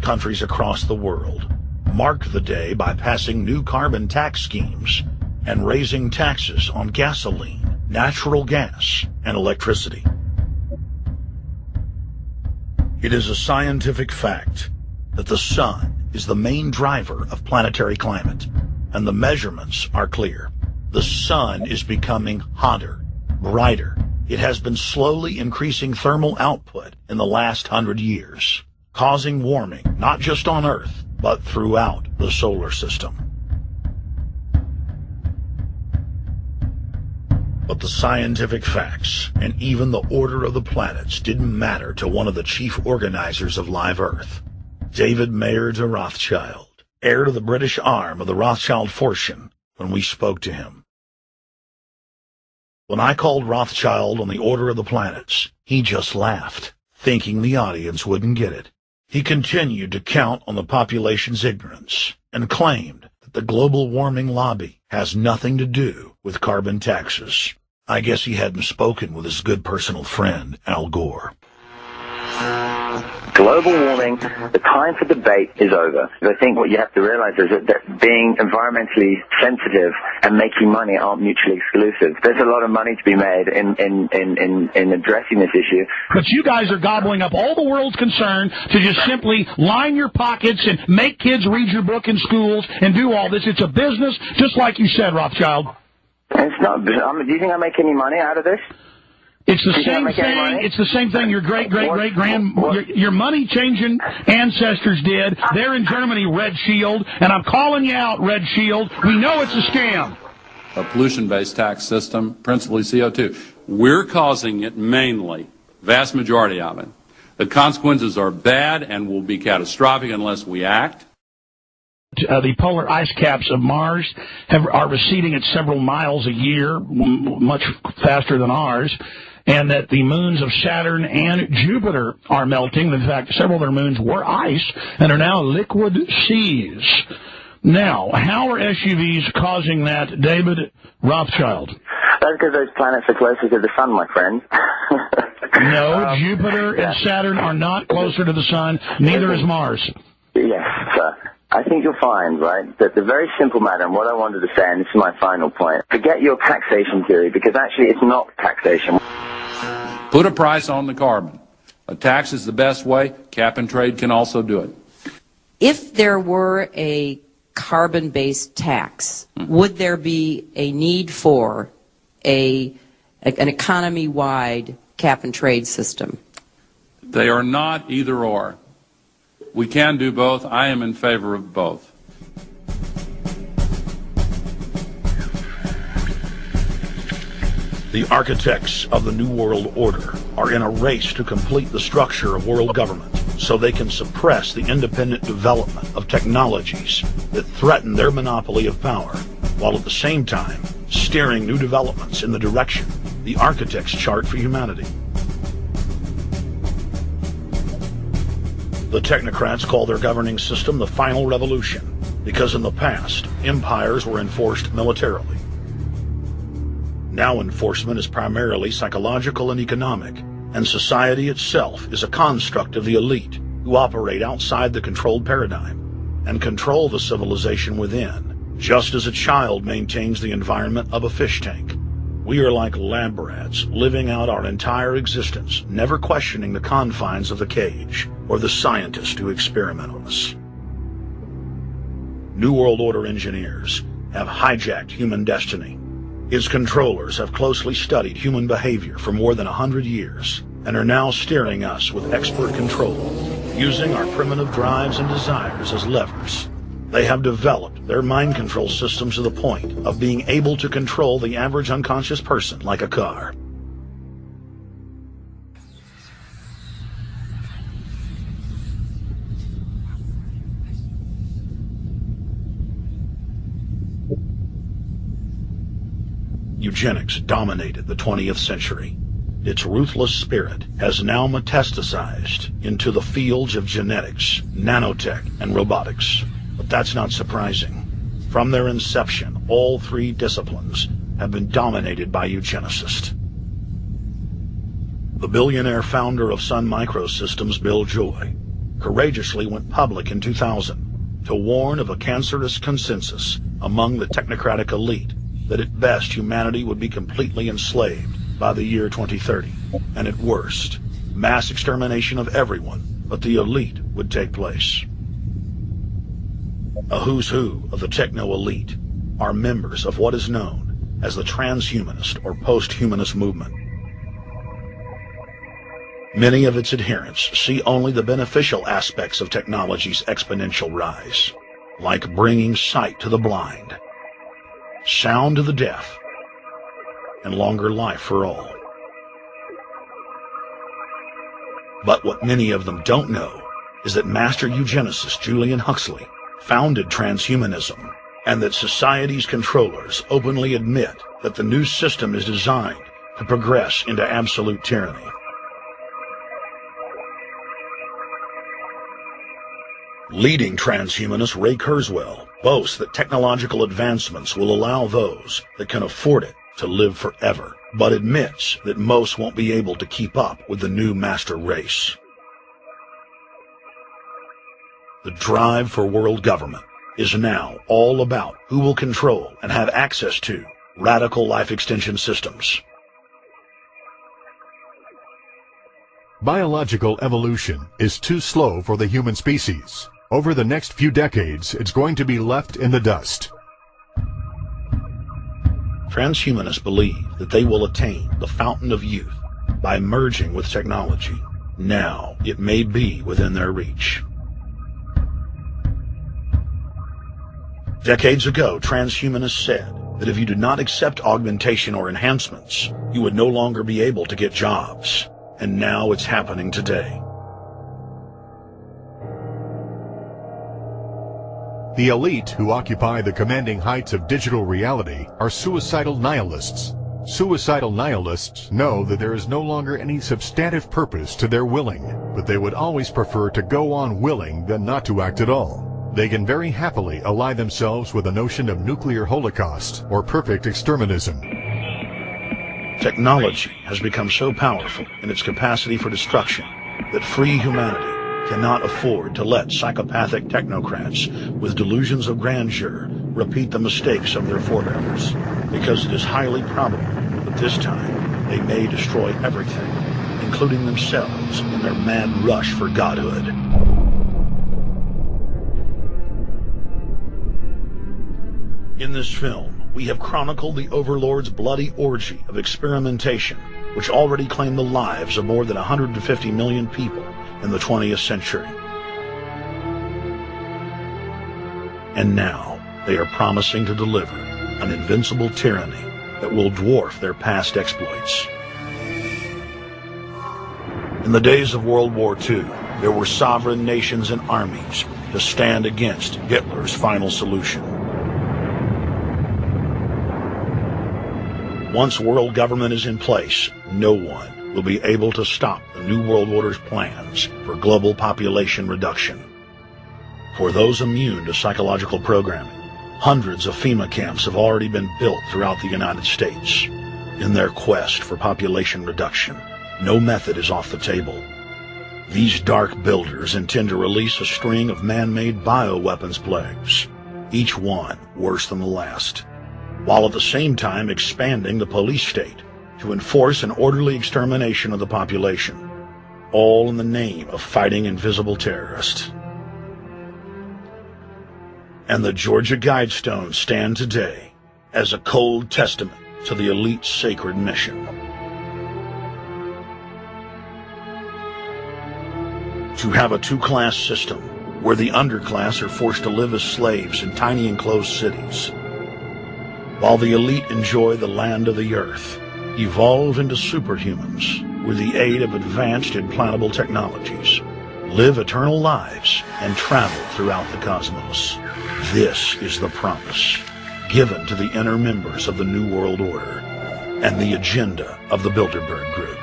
countries across the world marked the day by passing new carbon tax schemes and raising taxes on gasoline, natural gas, and electricity. It is a scientific fact that the sun is the main driver of planetary climate, and the measurements are clear. The sun is becoming hotter, brighter. It has been slowly increasing thermal output in the last 100 years, causing warming not just on Earth, but throughout the solar system. But the scientific facts and even the order of the planets didn't matter to one of the chief organizers of Live Earth, David Mayer de Rothschild, heir to the British arm of the Rothschild fortune, when we spoke to him. When I called Rothschild on the order of the planets, he just laughed, thinking the audience wouldn't get it. He continued to count on the population's ignorance and claimed that the global warming lobby has nothing to do with carbon taxes. I guess he hadn't spoken with his good personal friend, Al Gore. Global warming, the time for debate is over. I think what you have to realize is that being environmentally sensitive and making money aren't mutually exclusive. There's a lot of money to be made in addressing this issue. But you guys are gobbling up all the world's concern to just simply line your pockets and make kids read your book in schools and do all this. It's a business, just like you said, Rothschild. It's not. Do you think I make any money out of this? It's the same thing. It's the same thing your your money-changing ancestors did. They're in Germany, Red Shield, and I'm calling you out, Red Shield. We know it's a scam. A pollution-based tax system, principally CO2. We're causing it mainly, vast majority of it. The consequences are bad and will be catastrophic unless we act. The polar ice caps of Mars are receding at several miles a year, much faster than ours, and that the moons of Saturn and Jupiter are melting. In fact, several of their moons were ice and are now liquid seas. Now, how are SUVs causing that, David Rothschild? That's because those planets are closer to the sun, my friend. No, Jupiter and Saturn are not closer to the sun. Neither is Mars. Yes, sir. I think you'll find, right, that the very simple matter, and what I wanted to say, and this is my final point, forget your taxation theory, because actually it's not taxation. Put a price on the carbon. A tax is the best way. Cap and trade can also do it. If there were a carbon-based tax, would there be a need for an economy-wide cap and trade system? They are not either or. We can do both. I am in favor of both. The architects of the New World Order are in a race to complete the structure of world government so they can suppress the independent development of technologies that threaten their monopoly of power, while at the same time steering new developments in the direction the architects chart for humanity. The technocrats call their governing system the final revolution, because in the past, empires were enforced militarily. Now enforcement is primarily psychological and economic, and society itself is a construct of the elite who operate outside the controlled paradigm and control the civilization within, just as a child maintains the environment of a fish tank. We are like lab rats living out our entire existence, never questioning the confines of the cage or the scientists who experiment on us. New World Order engineers have hijacked human destiny. Its controllers have closely studied human behavior for more than 100 years and are now steering us with expert control, using our primitive drives and desires as levers. They have developed their mind control systems to the point of being able to control the average unconscious person like a car. Eugenics dominated the 20th century. Its ruthless spirit has now metastasized into the fields of genetics, nanotech, and robotics. But that's not surprising. From their inception, all three disciplines have been dominated by eugenicists. The billionaire founder of Sun Microsystems, Bill Joy, courageously went public in 2000 to warn of a cancerous consensus among the technocratic elite that at best humanity would be completely enslaved by the year 2030, and at worst, mass extermination of everyone but the elite would take place. A who's who of the techno-elite are members of what is known as the transhumanist or post-humanist movement. Many of its adherents see only the beneficial aspects of technology's exponential rise, like bringing sight to the blind, sound to the deaf, and longer life for all. But what many of them don't know is that master eugenicist Julian Huxley founded transhumanism, and that society's controllers openly admit that the new system is designed to progress into absolute tyranny. Leading transhumanist Ray Kurzweil boasts that technological advancements will allow those that can afford it to live forever, but admits that most won't be able to keep up with the new master race. The drive for world government is now all about who will control and have access to radical life extension systems. Biological evolution is too slow for the human species. Over the next few decades, it's going to be left in the dust. Transhumanists believe that they will attain the fountain of youth by merging with technology. Now, it may be within their reach. Decades ago, transhumanists said that if you did not accept augmentation or enhancements, you would no longer be able to get jobs. And now it's happening today. The elite who occupy the commanding heights of digital reality are suicidal nihilists. Suicidal nihilists know that there is no longer any substantive purpose to their willing, but they would always prefer to go on willing than not to act at all. They can very happily ally themselves with the notion of nuclear holocaust or perfect exterminism. Technology has become so powerful in its capacity for destruction that free humanity cannot afford to let psychopathic technocrats with delusions of grandeur repeat the mistakes of their forebears, because it is highly probable that this time they may destroy everything, including themselves in their mad rush for godhood. In this film, we have chronicled the Overlord's bloody orgy of experimentation, which already claimed the lives of more than 150 million people in the 20th century. And now, they are promising to deliver an invincible tyranny that will dwarf their past exploits. In the days of World War II, there were sovereign nations and armies to stand against Hitler's final solution. Once world government is in place, no one will be able to stop the New World Order's plans for global population reduction. For those immune to psychological programming, hundreds of FEMA camps have already been built throughout the United States. In their quest for population reduction, no method is off the table. These dark builders intend to release a string of man-made bioweapons plagues, each one worse than the last, while at the same time expanding the police state to enforce an orderly extermination of the population, all in the name of fighting invisible terrorists. And the Georgia Guidestones stand today as a cold testament to the elite's sacred mission. To have a two-class system where the underclass are forced to live as slaves in tiny enclosed cities, while the elite enjoy the land of the earth, evolve into superhumans with the aid of advanced implantable technologies, live eternal lives, and travel throughout the cosmos. This is the promise given to the inner members of the New World Order and the agenda of the Bilderberg Group.